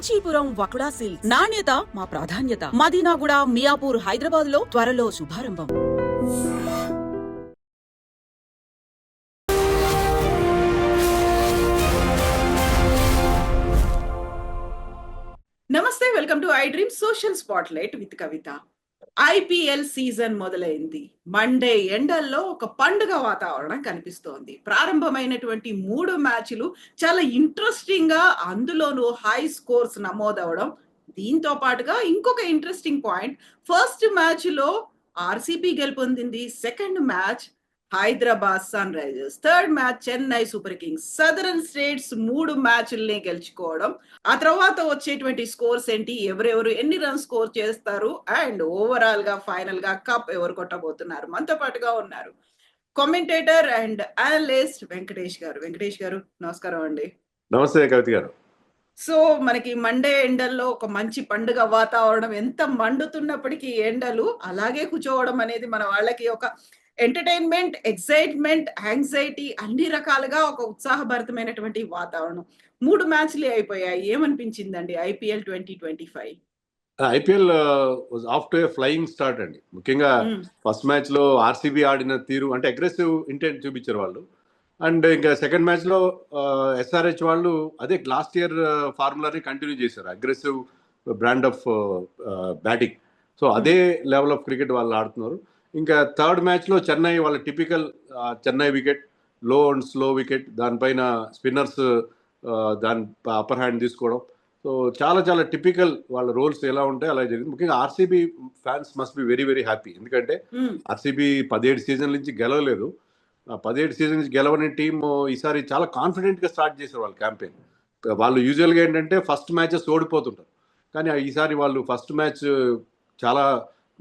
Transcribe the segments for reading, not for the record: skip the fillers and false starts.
Kanchipuram వకుడా silks నాణ్యత మా ప్రాధాన్యత. మదీనాగూడ, మియాపూర్, హైదరాబాద్ లో త్వరలో శుభారంభం. నమస్తే, welcome to I dream social spotlight with Kavitha. IPL season మొదలైంది. మండే ఎండల్లో ఒక పండుగ వాతావరణం కనిపిస్తోంది. ప్రారంభమైనటువంటి 3 మ్యాచ్లు చాలా ఇంట్రెస్టింగ్ గా, అందులోనూ హై స్కోర్స్ నమోదవడం. దీంతో పాటుగా ఇంకొక ఇంట్రెస్టింగ్ పాయింట్, ఫస్ట్ మ్యాచ్ లో ఆర్సీబీ గెలుపొందింది. Second match Hyderabad Sunrisers, third match Chennai Super Kings. Southern states 3 మ్యాచ్ల్ని గెలుచుకోవడం. ఆ తర్వాత వచ్చేటువంటి స్కోర్స్ ఏంటి, ఎవరెవరు ఎన్ని రన్స్ స్కోర్ చేస్తారు, అండ్ ఓవరాల్ గా ఫైనల్ గా కప్ ఎవరు కొట్టబోతున్నారు. మనతో పాటుగా ఉన్నారు కామెంటేటర్ అండ్ అనలిస్ట్ వెంకటేష్ గారు. వెంకటేష్ గారు, నమస్కారం అండి. నమస్తే కవిత గారు. సో మనకి మండే ఎండల్లో ఒక మంచి పండుగ వాతావరణం, ఎంత మండుతున్నప్పటికీ ఎండలు అలాగే కూర్చోవడం అనేది మన వాళ్ళకి ఒక ఎంటర్టైన్మెంట్, ఎక్సైట్మెంట్, యాంగ్జైటీ, అన్ని రకాలుగా ఒక ఉత్సాహభరితమైనటువంటి వాతావరణం. 3 మ్యాచ్లు అయిపోయాయి. ఏమనిపించిందండి IPL 2025? IPL was off to a flying start అండి. ముఖ్యంగా ఫస్ట్ మ్యాచ్ లో ఆర్సీబీ ఆడిన తీరు అంటే అగ్రెసివ్ ఇంటెంట్ చూపించారు వాళ్ళు. అండ్ ఇంకా సెకండ్ మ్యాచ్ లో ఎస్ఆర్హెచ్ వాళ్ళు అదే లాస్ట్ ఇయర్ ఫార్ములాని కంటిన్యూ చేశారు, aggressive brand of batting. So అదే లెవెల్ ఆఫ్ క్రికెట్ వాళ్ళు ఆడుతున్నారు. ఇంకా థర్డ్ మ్యాచ్ లో చెన్నై వాళ్ళ టిపికల్ చెన్నై వికెట్, లో అండ్ స్లో వికెట్, దానిపైన స్పిన్నర్స్ దాని అప్పర్ హ్యాండ్ తీసుకోవడం. సో చాలా చాలా టిపికల్ వాళ్ళ రోల్స్ ఎలా ఉంటాయి అలా జరిగింది. ముఖ్యంగా RCB fans must be very very happy. ఎందుకంటే ఆర్సీబీ 17 సీజన్ నుంచి గెలవలేదు. 17 సీజన్ నుంచి గెలవని టీం ఈసారి చాలా కాన్ఫిడెంట్ గా స్టార్ట్ చేశారు వాళ్ళ క్యాంపెయిన్. వాళ్ళు యూజువల్గా ఏంటంటే ఫస్ట్ మ్యాచెస్ ఓడిపోతుంటారు, కానీ ఈసారి వాళ్ళు ఫస్ట్ మ్యాచ్ చాలా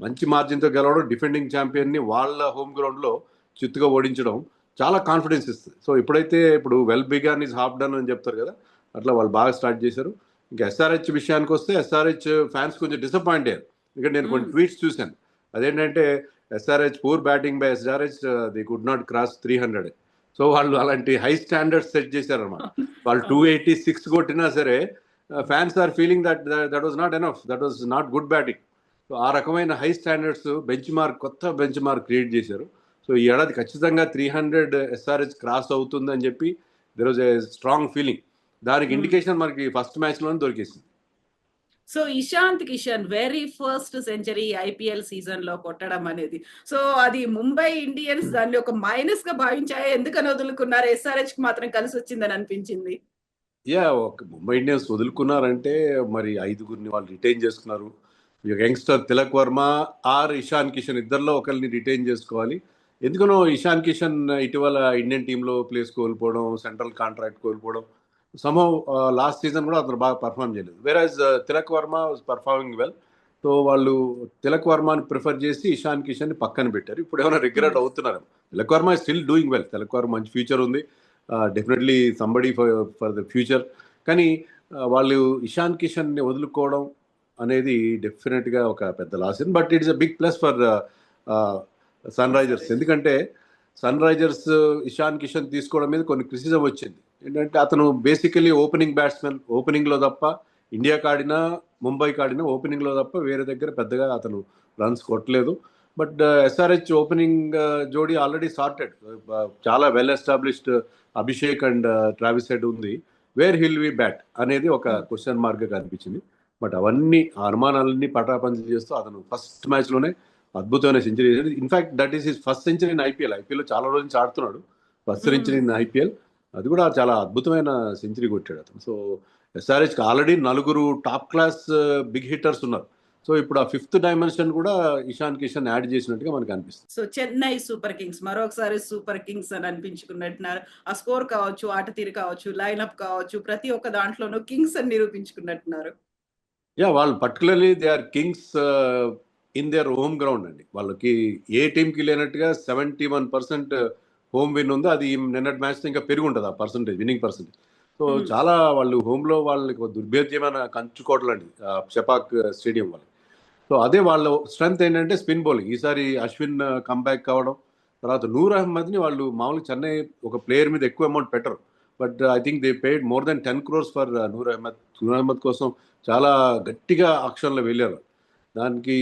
మంచి మార్జిన్తో గెలవడం, డిఫెండింగ్ ఛాంపియన్ని వాళ్ళ హోమ్ గ్రౌండ్లో చిత్తుగా ఓడించడం చాలా కాన్ఫిడెన్స్ ఇస్తుంది. సో ఇప్పుడు well began is half done అని చెప్తారు కదా, అట్లా వాళ్ళు బాగా స్టార్ట్ చేశారు. ఇంకా ఎస్ఆర్హెచ్ విషయానికి వస్తే ఎస్ఆర్హెచ్ ఫ్యాన్స్ కొంచెం డిసప్పాయింట్ అయ్యారు. ఎందుకంటే నేను కొన్ని ట్వీట్స్ చూశాను. అదేంటంటే SRH poor batting by SRH, the could not cross 300. So వాళ్ళు అలాంటి హై స్టాండర్డ్స్ సెట్ చేశారనమాట. వాళ్ళు 286 కొట్టినా సరే fans are feeling that was not enough, that was not good batting. So ఆ రకమైన హై స్టాండర్డ్స్ కొత్త బెంచ్ మార్క్ క్రియేట్ చేశారు. సో ఈ ఏడాది ఖచ్చితంగా 300 ఎస్ఆర్హెచ్ క్రాస్ అవుతుంది అని చెప్పి there was a strong feeling. దానికి ఇండికేషన్ మనకి ఫస్ట్ మ్యాచ్ లోనే దొరికేసింది. So Ishant Kishan very first century IPL season లో కొట్టడం అనేది, సో అది ముంబై ఇండియన్స్ దాన్ని ఒక మైనస్ గా భావించాయి. ఎందుకని వదులుకున్నారు? ఎస్ఆర్హెచ్ కి మాత్రం కలిసి వచ్చిందని అనిపించింది. ముంబై ఇండియన్స్ వదులుకున్నారంటే మరి 5గురిని వాళ్ళు రిటైన్ చేసుకున్నారు. యంగ్స్టర్ తిలక్ వర్మ ఆర్ ఇషాన్ కిషన్ ఇద్దరిలో ఒకరిని రిటైన్ చేసుకోవాలి. ఎందుకనో ఇషాన్ కిషన్ ఇటీవల ఇండియన్ టీంలో ప్లేస్ కోల్పోవడం, సెంట్రల్ కాంట్రాక్ట్ కోల్పోవడం, సమ్హౌ లాస్ట్ సీజన్ కూడా అతను బాగా పర్ఫామ్ చేయలేదు. Whereas Tilak Varma was performing well. So వాళ్ళు తిలక్ వర్మని ప్రిఫర్ చేసి ఇషాన్ కిషన్ ని పక్కన పెట్టారు. ఇప్పుడు ఏమైనా రిగ్రెట్ అవుతున్నారు? Tilak Varma is still doing well. Tilak Varma మంచి ఫ్యూచర్ ఉంది, definitely somebody for the future. కానీ వాళ్ళు ఇషాన్ కిషన్ ని వదులుకోవడం అనేది డెఫినెట్గా ఒక పెద్ద loss. But it's a big plus for Sunrisers. ఎందుకంటే సన్ రైజర్స్ ఇషాన్ కిషన్ తీసుకోవడం మీద కొన్ని క్రిటిసిజం వచ్చింది. ఏంటంటే అతను బేసికలీ ఓపెనింగ్ బ్యాట్స్మెన్. ఓపెనింగ్లో తప్ప, ఇండియాకి ఆడినా ముంబైకి ఆడినా ఓపెనింగ్లో తప్ప వేరే దగ్గర పెద్దగా అతను రన్స్ కొట్టలేదు. బట్ ఎస్ఆర్హెచ్ ఓపెనింగ్ జోడీ ఆల్రెడీ సార్టెడ్. చాలా well established Abhishek and Travis head ఉంది. వేర్ హిల్ వి బ్యాట్ అనేది ఒక క్వశ్చన్ మార్క్గా కనిపించింది. బట్ అవన్నీ అనుమానాలన్నీ పటాపంచలు చేస్తూ అతను ఫస్ట్ మ్యాచ్లోనే అద్భుతమైన సెంచరీ చేశాడు. In fact that is his first century in IPL. ఐపీఎల్లో చాలా రోజు నుంచి ఆడుతున్నాడు, ఫస్ట్ సెంచరీ ఇన్ ఐపీఎల్. అది కూడా చాలా అద్భుతమైన సెంచరీ కొట్టాడు అతను. సో ఎస్ఆర్హెచ్కి already 4 top class big hitters ఉన్నారు. సో ఇప్పుడు ఆ 5th డైమెన్షన్ కూడా ఇషాన్ కిషన్ యాడ్ చేసినట్టుగా మనకు అనిపిస్తుంది. సో చెన్నై సూపర్ కింగ్స్ మరొకసారి సూపర్ కింగ్స్ అని అనిపించుకున్నట్టున్నారు. ఆ స్కోర్ కావచ్చు, ఆట తీరు కావచ్చు, లైన్అప్ కావచ్చు, ప్రతి ఒక్క దాంట్లోనూ కింగ్స్ అని నిరూపించుకున్నట్టున్నారు. వాళ్ళు particularly they are kings in their home ground అండి. వాళ్ళకి ఏ టీంకి లేనట్టుగా 71% హోమ్ విన్ ఉంది. అది నిన్నటి మ్యాచ్తో ఇంకా పెరిగి ఉంటుంది ఆ పర్సంటేజ్, విన్నింగ్ పర్సంటేజ్. సో చాలా వాళ్ళు హోమ్లో వాళ్ళకి దుర్భేద్యమైన కంచుకోటలండి షపాక్ స్టేడియం వాళ్ళకి. సో అదే వాళ్ళ స్ట్రెంగ్త్ ఏంటంటే స్పిన్ బౌలింగ్. ఈసారి అశ్విన్ కమ్బ్యాక్ కావడం, తర్వాత నూర్ అహ్మద్ని వాళ్ళు మామూలుగా చెన్నై ఒక ప్లేయర్ మీద ఎక్కువ అమౌంట్ పెట్టరు. But I think they paid more than 10 crores for Noor Ahmad. Noor Ahmad కోసం చాలా గట్టిగా ఆక్షన్లో వెళ్ళారు. దానికి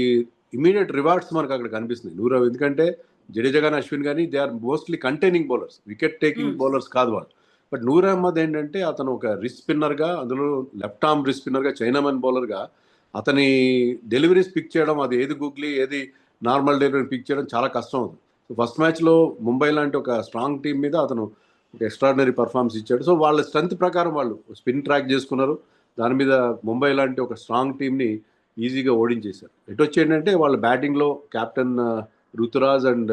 ఇమీడియట్ రివార్డ్స్ మనకు అక్కడ కనిపిస్తుంది. ఎందుకంటే జడేజా కానీ అశ్విన్ కానీ they are mostly containing bowlers, wicket taking bowlers కాదు వాళ్ళు. బట్ నూర్ అహ్మద్ ఏంటంటే అతను ఒక రిస్ట్ స్పిన్నర్గా, అందులో లెఫ్ట్ ఆర్మ్ రిస్ట్ స్పిన్నర్గా, చైనామన్ బౌలర్గా అతని డెలివరీస్ పిక్ చేయడం, అది ఏది గూగ్లీ ఏది నార్మల్ డెలివరీ పిక్ చేయడం చాలా కష్టం అవుతుంది. సో ఫస్ట్ మ్యాచ్లో ముంబై లాంటి ఒక స్ట్రాంగ్ టీం మీద అతను ఒక ఎక్స్ట్రాడినరీ పర్ఫార్మెన్స్ ఇచ్చాడు. సో వాళ్ళ స్ట్రెంత్ ప్రకారం వాళ్ళు స్పిన్ ట్రాక్ చేసుకున్నారు. దాని మీద ముంబై లాంటి ఒక స్ట్రాంగ్ టీంని ఈజీగా ఓడించేశారు. ఎటు వచ్చి ఏంటంటే వాళ్ళ బ్యాటింగ్లో captain Ruturaj and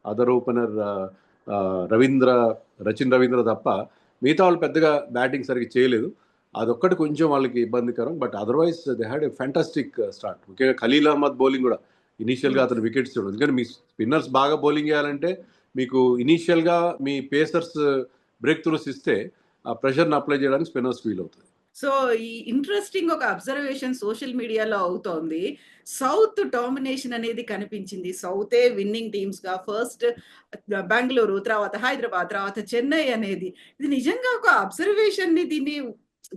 other opener Rachin Ravindra తప్ప మిగతా వాళ్ళు పెద్దగా బ్యాటింగ్ సరిగ్గా చేయలేదు. అదొక్కటి కొంచెం వాళ్ళకి ఇబ్బందికరం. But otherwise they had a fantastic start. ముఖ్యంగా ఖలీల్ అహ్మద్ బౌలింగ్ కూడా ఇనీషియల్గా అతను వికెట్స్ చూడదు. ఎందుకంటే మీ స్పిన్నర్స్ బాగా బౌలింగ్ చేయాలంటే మీకు ఇనీషియల్గా మీ పేసర్స్ బ్రేక్ త్రూస్ ఇస్తే ఆ ప్రెషర్ని అప్లై చేయడానికి స్పిన్నర్స్ ఫీల్ అవుతుంది. సో ఈ ఇంట్రెస్టింగ్ ఒక అబ్జర్వేషన్ సోషల్ మీడియాలో అవుతోంది. సౌత్ డామినేషన్ అనేది కనిపించింది. సౌతే విన్నింగ్ టీమ్స్ గా ఫస్ట్ బెంగళూరు, తర్వాత హైదరాబాద్, తర్వాత చెన్నై అనేది. ఇది నిజంగా ఒక అబ్జర్వేషన్ ని దీన్ని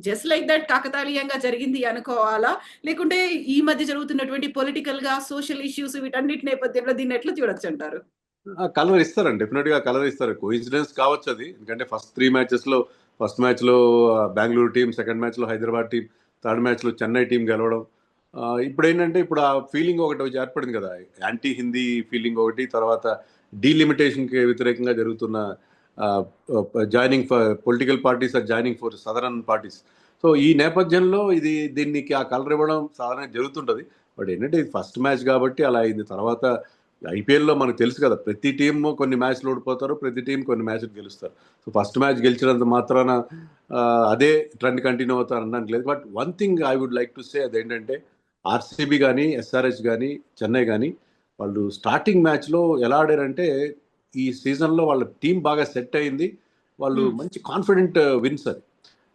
జస్ట్ లైక్ దట్ కాకతాళీయంగా జరిగింది అనుకోవాలా? లేకుంటే ఈ మధ్య జరుగుతున్నటువంటి పొలిటికల్ గా సోషల్ ఇష్యూస్ వీటన్నిటి నేపథ్యంలో దీన్ని ఎట్లా చూడొచ్చు అంటారు? కలర్ ఇస్తారండి, డెఫినెట్గా కలర్ ఇస్తారు. కోఇన్సిడెన్స్ కావచ్చు అది. ఎందుకంటే ఫస్ట్ 3 matchesలో ఫస్ట్ మ్యాచ్లో బెంగళూరు టీం, సెకండ్ మ్యాచ్లో హైదరాబాద్ టీం, థర్డ్ మ్యాచ్లో చెన్నై టీం గెలవడం. ఇప్పుడు ఏంటంటే ఇప్పుడు ఆ ఫీలింగ్ ఒకటి ఏర్పడింది కదా, యాంటీ హిందీ ఫీలింగ్ ఒకటి, తర్వాత డీలిమిటేషన్కి వ్యతిరేకంగా జరుగుతున్న joining for political parties or joining for southern parties. So ఈ నేపథ్యంలో దీనికి ఆ కలర్ ఇవ్వడం సాధారణంగా జరుగుతుంటుంది. బట్ ఏంటంటే ఇది ఫస్ట్ మ్యాచ్ కాబట్టి అలా అయింది. తర్వాత ఐపీఎల్లో మనకు తెలుసు కదా, ప్రతి టీం కొన్ని మ్యాచ్లు ఓడిపోతారు, ప్రతి టీం కొన్ని మ్యాచ్లు గెలుస్తారు. సో ఫస్ట్ మ్యాచ్ గెలిచినంత మాత్రాన అదే ట్రెండ్ కంటిన్యూ అవుతారు అనడానికి లేదు. But one thing I would like to say అదేంటంటే ఆర్సీబీ కానీ, ఎస్ఆర్హెచ్ కానీ, చెన్నై కానీ వాళ్ళు స్టార్టింగ్ మ్యాచ్లో ఎలా ఆడారంటే ఈ సీజన్లో వాళ్ళ టీం బాగా సెట్ అయింది. వాళ్ళు మంచి కాన్ఫిడెంట్ విన్స్ అది.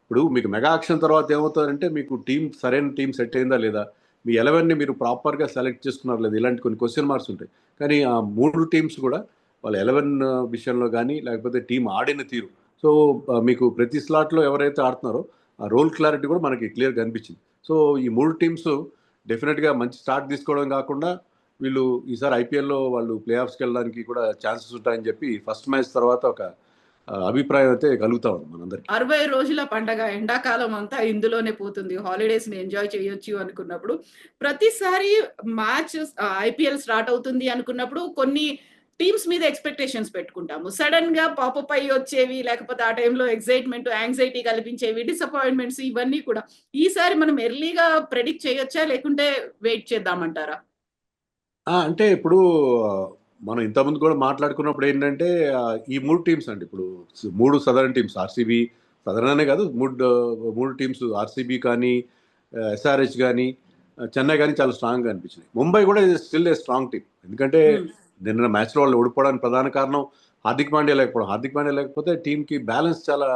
ఇప్పుడు మీకు మెగా యాక్షన్ తర్వాత ఏమవుతారంటే మీకు సరైన టీం సెట్ అయిందా లేదా, మీ 11ని మీరు ప్రాపర్గా సెలెక్ట్ చేసుకున్నారు లేదా, ఇలాంటి కొన్ని క్వశ్చన్ మార్క్స్ ఉంటాయి. కానీ ఆ 3 టీమ్స్ కూడా వాళ్ళ 11 విషయంలో కానీ లేకపోతే టీం ఆడిన తీరు, సో మీకు ప్రతి స్లాట్లో ఎవరైతే ఆడుతున్నారో ఆ రోల్ క్లారిటీ కూడా మనకి క్లియర్గా కనిపించింది. సో ఈ 3 టీమ్స్ డెఫినెట్గా మంచి స్టార్ట్ తీసుకోవడం కాకుండా వీళ్ళు ఈసారి ఐపీఎల్లో వాళ్ళు ప్లే ఆఫ్స్కి వెళ్ళడానికి కూడా ఛాన్సెస్ ఉంటాయని చెప్పి ఫస్ట్ మ్యాచ్ తర్వాత ఒక అభిప్రాయం అయితే కలుగుతా ఉంది మనందరికి. 60 రోజుల పండగ, ఎండాకాలం అంతా ఇందులోనే పోతుంది. హాలిడేస్ ని ఎంజాయ్ చేయొచ్చు అనుకున్నప్పుడు ప్రతిసారి మ్యాచ్ ఐపీఎల్ స్టార్ట్ అవుతుంది అనుకున్నప్పుడు కొన్ని టీమ్స్ మీద ఎక్స్పెక్టేషన్స్ పెట్టుకుంటాము. సడన్ గా పాపప్ అయ్యి వచ్చేవి, లేకపోతే ఆ టైంలో ఎక్సైట్మెంట్, యాంగ్జైటీ కల్పించేవి, డిసప్పాయింట్మెంట్స్ ఇవన్నీ కూడా ఈసారి మనం ఎర్లీగా ప్రెడిక్ట్ చేయొచ్చా, లేకుంటే వెయిట్ చేద్దామంటారా? అంటే ఇప్పుడు మనం ఇంతకుముందు కూడా మాట్లాడుకున్నప్పుడు ఏంటంటే ఈ 3 టీమ్స్ అండి, ఇప్పుడు 3 సదరన్ టీమ్స్, ఆర్సీబీ సదరన్ అనే కాదు, 3 టీమ్స్ ఆర్సీబీ కానీ, ఎస్ఆర్హెచ్ కానీ, చెన్నై కానీ చాలా స్ట్రాంగ్గా అనిపించినాయి. ముంబై కూడా స్టిల్ ఏ స్ట్రాంగ్ టీం. ఎందుకంటే నిన్న మ్యాచ్లో వాళ్ళు ఓడిపోవడానికి ప్రధాన కారణం హార్దిక్ పాండ్యా లేకపోవడం. హార్దిక్ పాండ్యా లేకపోతే టీంకి బ్యాలెన్స్ చాలా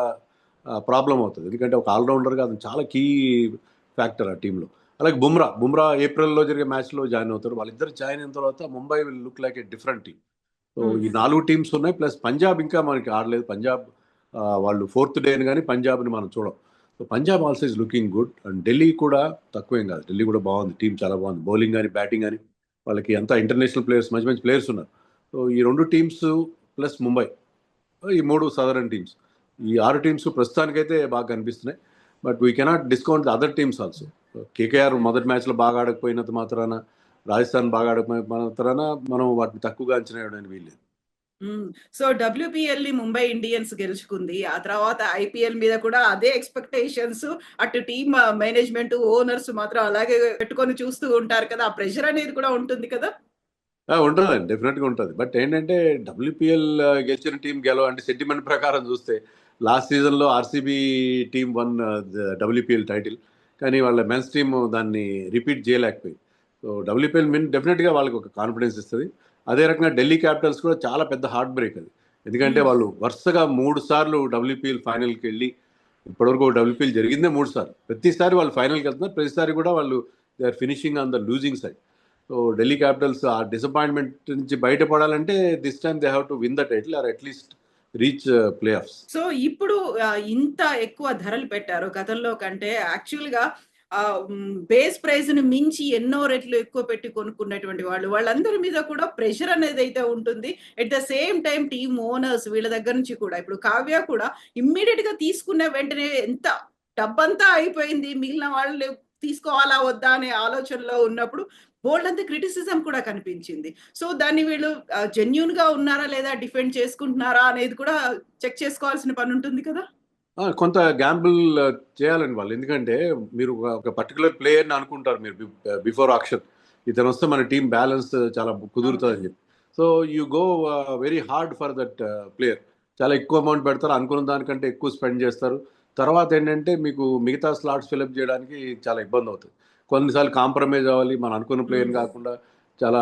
ప్రాబ్లం అవుతుంది. ఎందుకంటే ఒక ఆల్రౌండర్గా అతను చాలా కీ ఫ్యాక్టర్ ఆ టీంలో. అలాగే బుమ్రా ఏప్రిల్లో జరిగే మ్యాచ్లో జాయిన్ అవుతారు. వాళ్ళిద్దరు జాయిన్ అయిన తర్వాత Mumbai will look like a different team. So ఈ 4 టీమ్స్ ఉన్నాయి, ప్లస్ పంజాబ్ ఇంకా మనకి ఆడలేదు. పంజాబ్ వాళ్ళు 4th డేని కానీ పంజాబ్ని మనం చూడం. So Punjab also is looking good. And Delhi కూడా తక్కువేం కాదు, ఢిల్లీ కూడా బాగుంది, టీం చాలా బాగుంది. బౌలింగ్ కానీ బ్యాటింగ్ కానీ వాళ్ళకి అంతా ఇంటర్నేషనల్ ప్లేయర్స్, మంచి మంచి ప్లేయర్స్ ఉన్నారు. సో ఈ 2 టీమ్స్ ప్లస్ ముంబై, ఈ 3 సదరన్ టీమ్స్, ఈ 6 టీమ్స్ ప్రస్తుతానికైతే బాగా కనిపిస్తున్నాయి. But we cannot discount the other teams also. KKR మొదటి మ్యాచ్లో బాగా ఆడకపోయినంత మాత్రాన, రాజస్థాన్ బాగా ఆడకపోయిన మాత్రాన మనం వాటిని తక్కువగా అంచనా వేయడానికి వీల్లేదు. సో డబ్ల్యూపీఎల్ ని ముంబై ఇండియన్స్ గెలుచుకుంది. ఆ తర్వాత ఐపీఎల్ మీద కూడా అదే ఎక్స్పెక్టేషన్స్, అటు టీమ్ మేనేజ్మెంట్, ఓనర్స్ మాత్రం అలాగే పెట్టుకొని చూస్తూ ఉంటారు కదా. ఆ ప్రెషర్ అనేది కూడా ఉంటుంది కదా. ఉంటుందండి, డెఫినెట్గా ఉంటుంది. బట్ ఏంటంటే డబ్ల్యూపీఎల్ గెలిచిన టీం అంటే సెంటిమెంట్ ప్రకారం చూస్తే లాస్ట్ సీజన్లో RCB team one WPL title, కానీ వాళ్ళ మెన్స్ టీమ్ దాన్ని రిపీట్ చేయలేకపోయింది. సో డబ్ల్యూపీఎల్ డెఫినెట్గా వాళ్ళకి ఒక కాన్ఫిడెన్స్ ఇస్తుంది. అదే రకంగా ఢిల్లీ క్యాపిటల్స్ కూడా చాలా పెద్ద హార్ట్ బ్రేక్ అది. ఎందుకంటే వాళ్ళు వరుసగా 3 సార్లు డబ్ల్యూపీఎల్ ఫైనల్కి వెళ్ళి, ఇప్పటివరకు డబ్ల్యూపీఎల్ జరిగిందే 3 సార్లు, ప్రతిసారి వాళ్ళు ఫైనల్కి వెళ్తున్నారు, ప్రతిసారి కూడా వాళ్ళు they are finishing on the losing side. So Delhi Capitals ఆ డిసప్పాయింట్మెంట్ నుంచి బయటపడాలంటే this time they have to win the title or at least reach playoffs. So ఇప్పుడు ఇంత ఎక్కువ ధరలు పెట్టారు గతంలో కంటే. యాక్చువల్‌గా బేస్ ప్రైస్‌ని మించి ఎన్నో రెట్లు ఎక్కువ పెట్టి కొనుక్కున్నటువంటి వాళ్ళందరి మీద కూడా ప్రెషర్ అనేదైతే ఉంటుంది. At the same time team owners వీళ్ళ దగ్గర నుంచి కూడా ఇప్పుడు కావ్య కూడా ఇమ్మీడియేట్‌గా తీసుకున్న వెంటనే ఎంత డబ్బంతా అయిపోయింది. మిగిలిన వాళ్ళు తీసుకోవాలా వద్దా అనే ఆలోచనలో ఉన్నప్పుడు బోలెడంత క్రిటిసిజం కూడా కనిపించింది. సో దాన్ని వీళ్ళు జెన్యూన్‌గా ఉన్నారా లేదా డిఫెండ్ చేసుకుంటున్నారా అనేది కూడా చెక్ చేసుకోవాల్సిన పని ఉంటుంది కదా! కొంత గ్యాంబుల్ చేయాలండి వాళ్ళు. ఎందుకంటే మీరు ఒక పర్టికులర్ ప్లేయర్‌ని అనుకుంటారు మీరు బిఫోర్ ఆక్షన్. ఇతనొస్తే మన టీమ్ బ్యాలెన్స్ చాలా కుదురుతదని చెప్పి. So you go very hard for that player. చాలా ఎక్కువ అమౌంట్ పెడతారు. అనుకున్న దానికంటే ఎక్కువ స్పెండ్ చేస్తారు. తర్వాత ఏంటంటే మీకు మిగతా స్లాట్స్ ఫిలప్ చేయడానికి చాలా ఇబ్బందవుతది. కొన్నిసార్లు కాంప్రమైజ్ అవ్వాలి. మనం అనుకున్న ప్లేయర్‌ని కాకుండా చాలా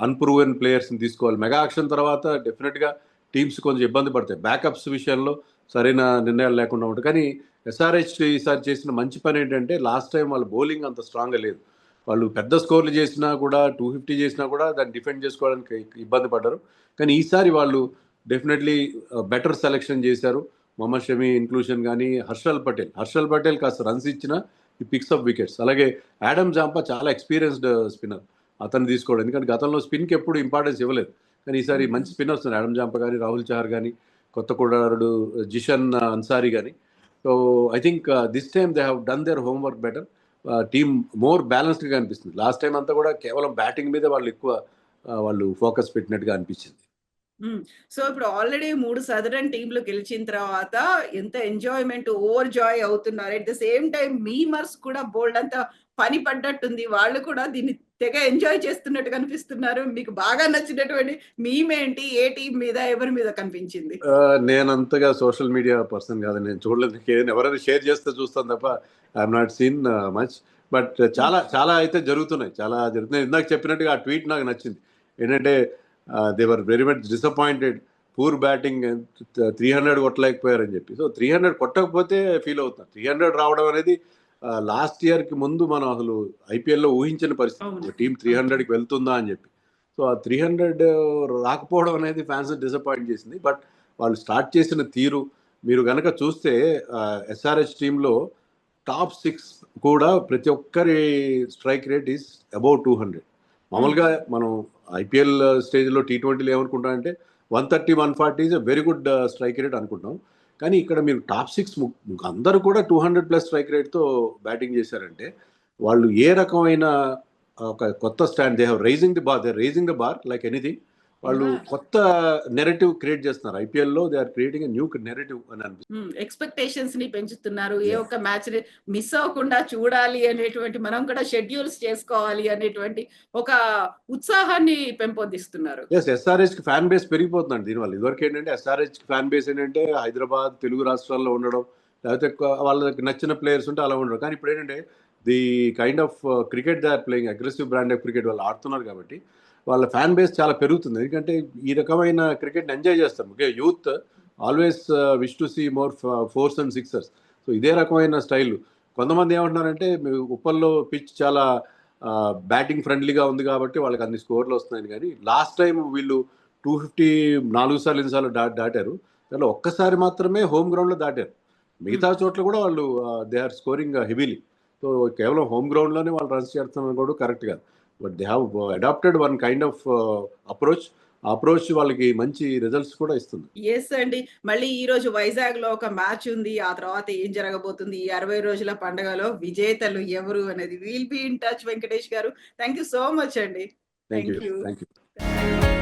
అన్‌ప్రూవెన్ ప్లేయర్స్‌ని తీసుకోవాలి. మెగా ఆక్షన్ తర్వాత డెఫినిట్‌గా టీమ్స్ కొంచెం ఇబ్బంది పడతాయి. బ్యాకప్స్ విషయంలో సరైన నిర్ణయాలు లేకుండా ఉంటాయి. కానీ ఎస్ఆర్హెచ్ ఈసారి చేసిన మంచి పని ఏంటంటే లాస్ట్ టైం వాళ్ళ బౌలింగ్ అంత స్ట్రాంగ్గా లేదు. వాళ్ళు పెద్ద స్కోర్లు చేసినా కూడా 250 చేసినా కూడా దాన్ని డిఫెండ్ చేసుకోవడానికి ఇబ్బంది పడ్డారు. కానీ ఈసారి వాళ్ళు డెఫినెట్లీ బెటర్ సెలెక్షన్ చేశారు. మొహమ్మద్ షమీ ఇంక్లూషన్ కానీ హర్షల్ పటేల్ కాస్త రన్స్ ఇచ్చినా ఈ పిక్స్ అప్ వికెట్స్. అలాగే యాడమ్ జాంపా చాలా ఎక్స్పీరియన్స్డ్ స్పిన్నర్. అతను తీసుకోవడం ఎందుకంటే గతంలో స్పిన్కి ఎప్పుడు ఇంపార్టెన్స్ ఇవ్వలేదు. కానీ ఈసారి మంచి స్పిన్నర్స్ ఉన్నారు. యాడమ్ జాంపా కానీ రాహుల్ చహర్ కానీ కొత్త కుడారుడు జిషన్ అన్సారీ కానీ. So I think this time they have done there homework better. Team more బ్యాలెన్స్డ్గా అనిపిస్తుంది. లాస్ట్ టైం అంతా కూడా కేవలం బ్యాటింగ్ మీద వాళ్ళు ఎక్కువ వాళ్ళు ఫోకస్ పెట్టినట్టుగా అనిపించింది. సో ఇప్పుడు ఆల్రెడీ 3 సదరన్ టీంలు గెలిచిన తర్వాత ఎంత ఎంజాయ్‌మెంట్ ఓవర్ జాయ్ అవుతున్నారు. At the same time memers కూడా బోలెడంత పని పడ్డట్టుంది. వాళ్ళు కూడా దీన్ని తెగ ఎంజాయ్ చేస్తున్నట్టు కనిపిస్తున్నారు. మీకు బాగా నచ్చినటువంటి మీమ్ ఏంటి? ఏ టీమ్ మీద, ఎవరి మీద కనిపించింది? నేనంతగా సోషల్ మీడియా పర్సన్ కాదు. నేను చూడలేదు. ఎవరైనా షేర్ చేస్తే చూస్తాను తప్ప I have not seen much. But చాలా అయితే జరుగుతున్నాయి. ఇందాక చెప్పినట్టుగా ఆ ట్వీట్ నాకు నచ్చింది. ఏంటంటే they were very much disappointed. Poor batting 300 కొట్టలేకపోయారని చెప్పి. సో 300 కొట్టకపోతే ఫీల్ అవుతున్నారు. 300 రావడం అనేది లాస్ట్ ఇయర్కి ముందు మనం అసలు ఐపీఎల్లో ఊహించిన పరిస్థితి. టీం 300కి వెళ్తుందా అని చెప్పి. సో ఆ 300 రాకపోవడం అనేది ఫ్యాన్స్ డిసప్పాయింట్ చేసింది. బట్ వాళ్ళు స్టార్ట్ చేసిన తీరు మీరు కనుక చూస్తే ఎస్ఆర్హెచ్ టీంలో టాప్ 6 కూడా ప్రతి ఒక్కరి స్ట్రైక్ రేట్ ఈస్ అబౌవ్ 200. మామూలుగా మనం ఐపీఎల్ స్టేజ్లో T20లో ఏమనుకుంటామంటే 130, 140 is very good strike rate అనుకుంటాం. కానీ ఇక్కడ మీరు టాప్ 6 అందరూ కూడా 200+ స్ట్రైక్ రేట్తో బ్యాటింగ్ చేశారంటే వాళ్ళు ఏ రకమైన ఒక కొత్త stand they raising the bar like anything. వాళ్ళు కొత్త నెరేటివ్ క్రియేట్ చేస్తున్నారు. ఐపీఎల్లో they are creating new narrative అని అనిపిస్తుంది. ఎక్స్పెక్టేషన్స్ ని పెంచుతున్నారు. ఏ ఒక్క మ్యాచ్ ని మిస్ అవ్వకుండా చూడాలి అనేటువంటి, మనం కూడా షెడ్యూల్స్ చేసుకోవాలి అనేటువంటి ఒక ఉత్సాహాన్ని పెంపొందిస్తున్నారు. ఎస్ఆర్హెచ్ కి ఫ్యాన్ బేస్ పెరిగిపోతుందండి దీనివల్ల. ఇదివరకు ఏంటంటే ఎస్ఆర్హెచ్ కి ఫ్యాన్ బేస్ ఏంటంటే హైదరాబాద్, తెలుగు రాష్ట్రాల్లో ఉండడం, లేకపోతే వాళ్ళకి నచ్చిన ప్లేయర్స్ ఉంటే అలా ఉండడం. కానీ ఇప్పుడు ఏంటంటే the kind of cricket they are playing, aggressive brand of cricket వాళ్ళు ఆడుతున్నారు కాబట్టి వాళ్ళ ఫ్యాన్ బేస్ చాలా పెరుగుతుంది. ఎందుకంటే ఈ రకమైన క్రికెట్ని ఎంజాయ్ చేస్తారు. Okay, youth always wish to see more 4s and 6s. So ఇదే రకమైన స్టైల్. కొంతమంది ఏమంటున్నారంటే ఉప్పల్లో పిచ్ చాలా బ్యాటింగ్ ఫ్రెండ్లీగా ఉంది కాబట్టి వాళ్ళకి అన్ని స్కోర్లు వస్తున్నాయని. కానీ లాస్ట్ టైం వీళ్ళు 250 4 సార్లు ఎన్నిసార్లు దాటారు. దాంట్లో ఒక్కసారి మాత్రమే హోమ్ గ్రౌండ్లో దాటారు. మిగతా చోట్ల కూడా వాళ్ళు they are scoring heavily. So కేవలం హోమ్ గ్రౌండ్లోనే వాళ్ళు రన్స్ చేస్తున్నారు కూడా కరెక్ట్ కాదు. But they have adapted one kind of approach వాళ్ళకి మంచి రిజల్ట్స్ కూడా ఇస్తుంది. ఎస్ అండి. మళ్ళీ ఈ రోజు వైజాగ్ లో ఒక మ్యాచ్ ఉంది. ఆ తర్వాత ఏం జరగబోతుంది, ఈ 60 రోజుల పండుగలో విజేతలు ఎవరు అనేది will be in touch. Venkatesh గారు, థ్యాంక్ యూ సో మచ్ అండి. Thank thank you. యూ.